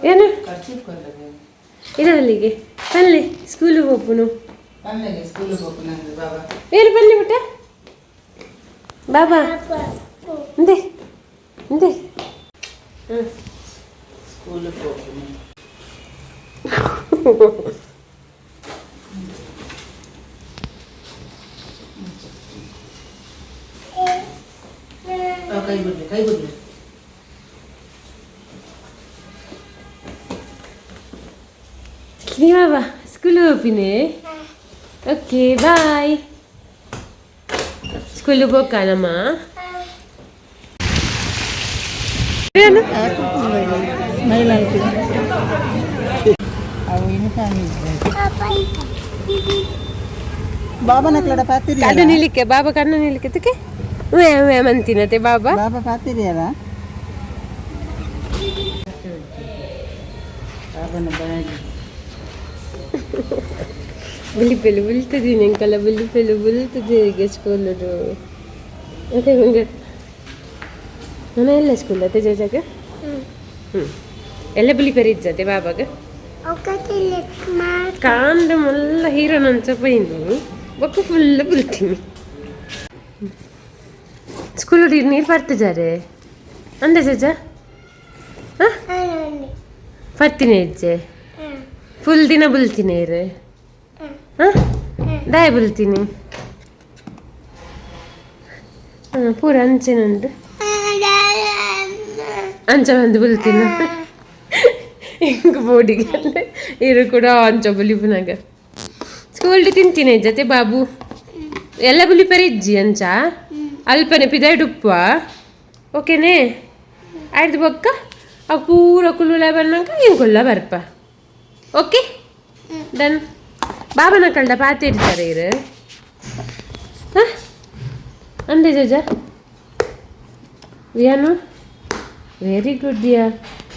ಏನು ಇದರಲ್ಲಿಗೆ ಪಲ್ಲೆ ಸ್ಕೂಲಿಗೆ ಹೋಗ್ಪುನು ಏನು ಪಲ್ಲೆ ಬಿಟ್ಟ ಬಾಬಾ ಇಂದೆ ಇಂದೆ ಕೈ ಬಿಡ್ಲಿ ಬಾಬಾ ಸ್ಕೂಲಿಗೆ ಹೋಗ್ತೀನಿ ಓಕೆ ಬಾಯ್ ಸ್ಕೂಲಿಗೆ ಹೋಗ್ಕಾನಮ್ಮ ಏನು ಬಾಬಾ ನಕ್ಲಡ ಪಾತಿರಿ ಕಣ್ಣು ನಿಲಿಕ್ಕೆ ಬಾಬಾ ಕಣ್ಣು ನಿಲಿಕ್ಕೆ ತಕ್ಕೆ ಅಂತೀನತೆ ಬಾಬಾ ಬಾಬಾ ಪಾತಿರಿಯಲ್ಲ ಬಾಬನ ಬಾಯಿ ಬುಲಿಪೆಲು ಬುಲ್ತದೀನಿ ಅಂಕಲ್ಲ ಬುಲಿಪೆಲು ಬುಲ್ತದೆ ಈಗ ಸ್ಕೂಲದು ಮತ್ತೆ ಹಂಗೆ ನಾನು ಎಲ್ಲ ಸ್ಕೂಲ್ ಅತ್ತೆ ಜಜಾಗ ಎಲ್ಲ ಬುಲಿಪೆರಿ ಇಜ್ಜತೆ ಬಾಬಾಗ ಕಾಂಡ ಮಲ್ಲ ಹೀರೋನಂಚ ಪೈನು ಬೊಕ್ಕ ಫುಲ್ ಬುಲ್ತೀನಿ ಸ್ಕೂಲ್ ನೀರು ಬರ್ತಿದ್ದಾರೆ ಅಂದೆ ಜಜ ಬರ್ತೀನಿ ಹೆಜ್ಜೆ ಫುಲ್ ದಿನ ಬುಲ್ತೀನಿ ಇರು ದಾಯ ಬುಲ್ತೀನಿ ಪೂರ ಅಂಚೆನುಂಟು ಅಂಚ ಬಂದು ಬುಲ್ತೀನಿ ಹಿಂಗ ಬೋಡಿಗೆ ಇರು ಕೂಡ ಅಂಚ ಬುಲಿಪುನಾಗ ಸ್ಕೂಲ್ ತಿಂತೀನಿ ಜೊತೆ ಬಾಬು ಎಲ್ಲ ಬುಲಿಪರಿ ಇಜ್ಜಿ ಅಂಚ ಅಲ್ಪನೆ ಪಿದಾಯ್ ಉಪ್ಪ ಓಕೆನೇ ಆಯ್ತು ಬೊಕ್ಕ ಆ ಪೂರ ಕುಲ್ಲುಲ ಬನ್ನಂಕ ಹಿಂಗೊಲ್ಲ ಬರ್ಪ ಓಕೆ ಡನ್ ಬಾಬನ ಕಳ್ದ ಪಾತಿ ಇರ್ತಾರೆ ಇರು ಅಂದೆ ಜಜ ವಿಯಾನು ವೆರಿ ಗುಡ್ ದಿಯಾ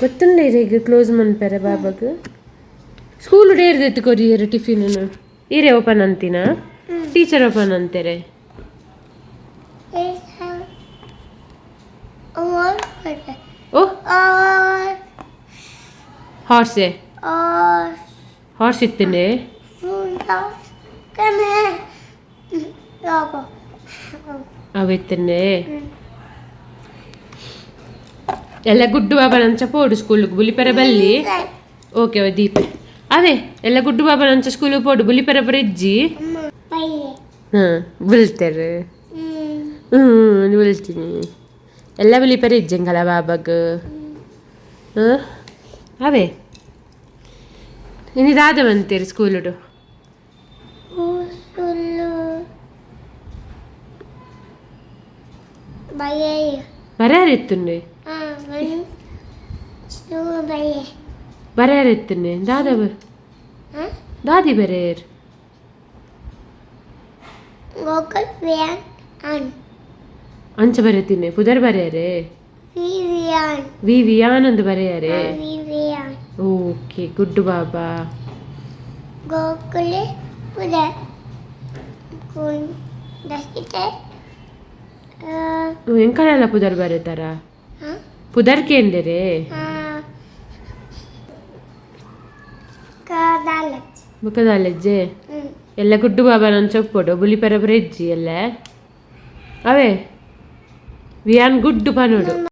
ಗೊತ್ತುಂಡೆ ಈಗ ಕ್ಲೋಸ್ ಮನ್ಪರೆ ಬಾಬಾಗ ಸ್ಕೂಲ್ ಡೇರ್ದು ಎತ್ಕೊರಿ ಇರು ಟಿಫಿನನ್ನು ಈರೇ ಓಪನ್ ಅಂತೀನ ಟೀಚರ್ ಓಪನ್ ಅಂತಾರೆ ಓ ಹಾರ್ಸೆ ಹಾರ್ಸ್ ಇತ್ತೇನೆ ಅವೆತ್ತನೆ ಎಲ್ಲ ಗುಡ್ಡು ಬಾಬನಂಚ ಪೋಡು ಸ್ಕೂಲ್ಗೆ ಬುಲಿಪೆರ ಬಲ್ಲಿ ಓಕೆ ಅವ ದೀಪ ಅದೇ ಎಲ್ಲ ಗುಡ್ಡು ಬಾಬನಂಚ ಸ್ಕೂಲಿಗೆ ಪೋಡು ಬುಲಿಪೆರ ಬರಿಜ್ಜಿ ಹಾಂ ಬುಲ್ತಾರೆ ಬುಲ್ತೀನಿ ಎಲ್ಲ ಬುಲಿಪೆರ ಇಜ್ಜಂಗಲ್ಲ ಬಾಬಾಗ ಹಾಂ ಅವೇ ಇನ್ನಿದಾದ ಬಂತೀರಿ ಸ್ಕೂಲುಡು ಬರೆಯಾರಿತ್ತುಂಡೆ ಬರೆಯಾರಿತ್ತುಂಡೆ ದಾದಿ ಬರೆಯರ್ ಅಂಚ ಬರೀತೀನಿ ಪುದರ್ ಬರೆಯಾರೆ ವಿ ವಿಯಾನ್ ಅಂದು ಬರೆಯಾರೆ ಓಕೆ ಗುಡ್ಡು ಬಾಬಾ ಗೋಕುಲೆ ಪುದರ್ ಎಂಕಳೆಲ್ಲ ಪುದರ್ ಬರೀತಾರ ಪುದರ್ ಕೇಂದ್ರೆ ಬುಕ್ಕದಲ್ಲಜ್ಜೆ ಎಲ್ಲ ಗುಡ್ಡು ಬಾಬಾ ನನ್ನ ಚೊಪ್ಪೊಡು ಬುಲಿ ಪರಬರ ಇಜ್ಜಿ ಎಲ್ಲ ಅವೇ ವಿಯಾನ್ ಗುಡ್ಡು ಪನೋಡು